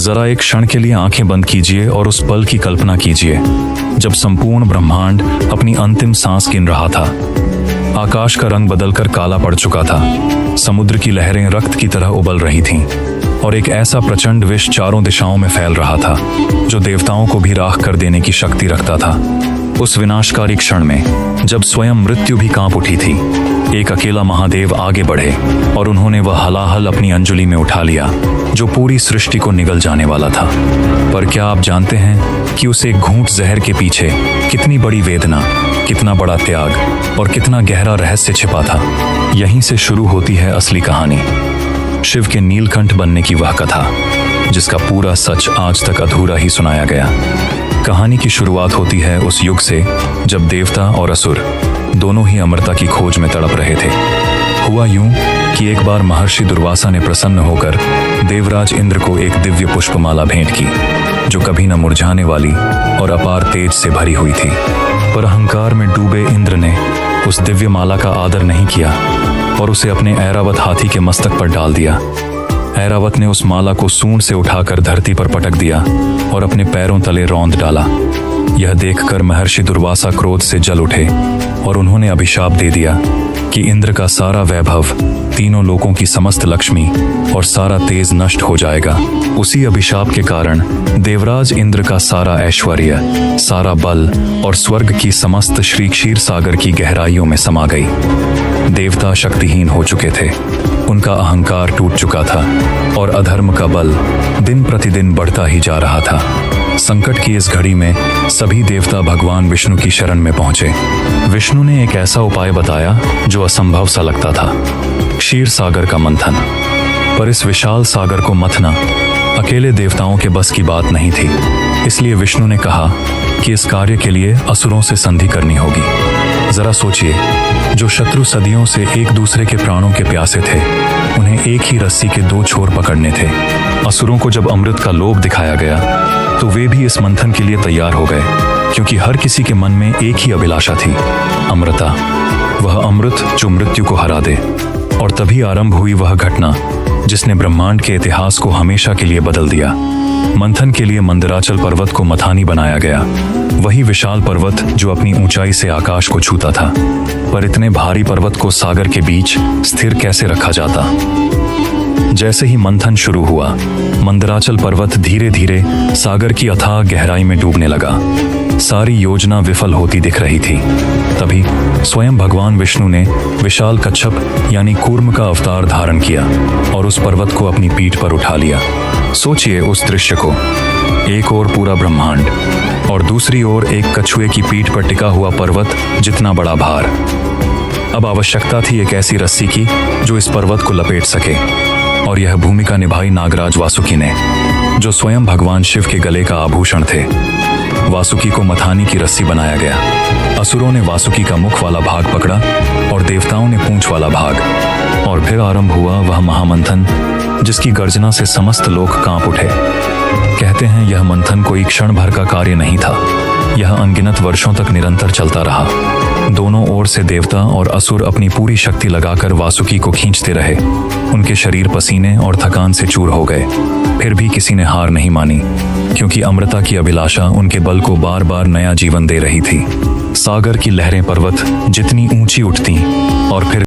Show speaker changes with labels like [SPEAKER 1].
[SPEAKER 1] जरा एक क्षण के लिए आंखें बंद कीजिए और उस पल की कल्पना कीजिए जब संपूर्ण ब्रह्मांड अपनी अंतिम सांस गिन रहा था। आकाश का रंग बदलकर काला पड़ चुका था, समुद्र की लहरें रक्त की तरह उबल रही थीं और एक ऐसा प्रचंड विष चारों दिशाओं में फैल रहा था जो देवताओं को भी राख कर देने की शक्ति रखता था। उस विनाशकारी क्षण में जब स्वयं मृत्यु भी कांप उठी थी, एक अकेला महादेव आगे बढ़े और उन्होंने वह हलाहल अपनी अंजलि में उठा लिया जो पूरी सृष्टि को निगल जाने वाला था। पर क्या आप जानते हैं कि उस एक घूंट जहर के पीछे कितनी बड़ी वेदना, कितना बड़ा त्याग और कितना गहरा रहस्य छिपा था? यहीं से शुरू होती है असली कहानी, शिव के नीलकंठ बनने की वह कथा जिसका पूरा सच आज तक अधूरा ही सुनाया गया। कहानी की शुरुआत होती है उस युग से जब देवता और असुर दोनों ही अमरता की खोज में तड़प रहे थे। हुआ यूं कि एक बार महर्षि दुर्वासा ने प्रसन्न होकर देवराज इंद्र को एक दिव्य पुष्पमाला भेंट की जो कभी न मुरझाने वाली और अपार तेज से भरी हुई थी। पर अहंकार में डूबे इंद्र ने उस दिव्य माला का आदर नहीं किया और उसे अपने ऐरावत हाथी के मस्तक पर डाल दिया। ऐरावत ने उस माला को सूंड से उठाकर धरती पर पटक दिया और अपने पैरों तले रौंद डाला। यह देखकर महर्षि दुर्वासा क्रोध से जल उठे और उन्होंने अभिशाप दे दिया कि इंद्र का सारा वैभव, तीनों लोकों की समस्त लक्ष्मी और सारा तेज नष्ट हो जाएगा। उसी अभिशाप के कारण देवराज इंद्र का सारा ऐश्वर्य, सारा बल और स्वर्ग की समस्त श्री क्षीर सागर की गहराइयों में समा गई। देवता शक्तिहीन हो चुके थे, उनका अहंकार टूट चुका था और अधर्म का बल दिन प्रतिदिन बढ़ता ही जा रहा था। संकट की इस घड़ी में सभी देवता भगवान विष्णु की शरण में पहुंचे। विष्णु ने एक ऐसा उपाय बताया जो असंभव सा लगता था, क्षीर सागर का मंथन। पर इस विशाल सागर को मथना अकेले देवताओं के बस की बात नहीं थी, इसलिए विष्णु ने कहा कि इस कार्य के लिए असुरों से संधि करनी होगी। जरा सोचिए, जो शत्रु सदियों से एक दूसरे के प्राणों के प्यासे थे, उन्हें एक ही रस्सी के दो छोर पकड़ने थे। असुरों को जब अमृत का लोभ दिखाया गया तो वे भी इस मंथन के लिए तैयार हो गए, क्योंकि हर किसी के मन में एक ही अभिलाषा थी, अमृता, वह अमृत जो मृत्यु को हरा दे। और तभी आरंभ हुई वह घटना जिसने ब्रह्मांड के इतिहास को हमेशा के लिए बदल दिया। मंथन के लिए मंदराचल पर्वत को मथानी बनाया गया, वही विशाल पर्वत जो अपनी ऊंचाई से आकाश को छूता था। पर इतने भारी पर्वत को सागर के बीच स्थिर कैसे रखा जाता? जैसे ही मंथन शुरू हुआ, मंदराचल पर्वत धीरे धीरे सागर की अथाह गहराई में डूबने लगा। सारी योजना विफल होती दिख रही थी। तभी स्वयं भगवान विष्णु ने विशाल कच्छप यानी कूर्म का अवतार धारण किया और उस पर्वत को अपनी पीठ पर उठा लिया। सोचिए उस दृश्य को, एक ओर पूरा ब्रह्मांड और दूसरी ओर एक कछुए की पीठ पर टिका हुआ पर्वत जितना बड़ा भार। अब आवश्यकता थी एक ऐसी रस्सी की जो इस पर्वत को लपेट सके, और यह भूमिका निभाई नागराज वासुकी ने, जो स्वयं भगवान शिव के गले का आभूषण थे। वासुकी को मथानी की रस्सी बनाया गया। असुरों ने वासुकी का मुख वाला भाग पकड़ा और देवताओं ने पूंछ वाला भाग, और फिर आरंभ हुआ वह महामंथन जिसकी गर्जना से समस्त लोक कांप उठे। कहते हैं यह मंथन कोई क्षण भर का कार्य नहीं था, यह अनगिनत वर्षों तक निरंतर चलता रहा। दोनों ओर से देवता और असुर अपनी पूरी शक्ति लगाकर वासुकी को खींचते रहे। उनके शरीर पसीने और थकान से चूर हो गए, फिर भी किसी ने हार नहीं मानी, क्योंकि अमृता की अभिलाषा उनके बल को बार बार नया जीवन दे रही थी। सागर की लहरें पर्वत जितनी ऊंची उठती और फिर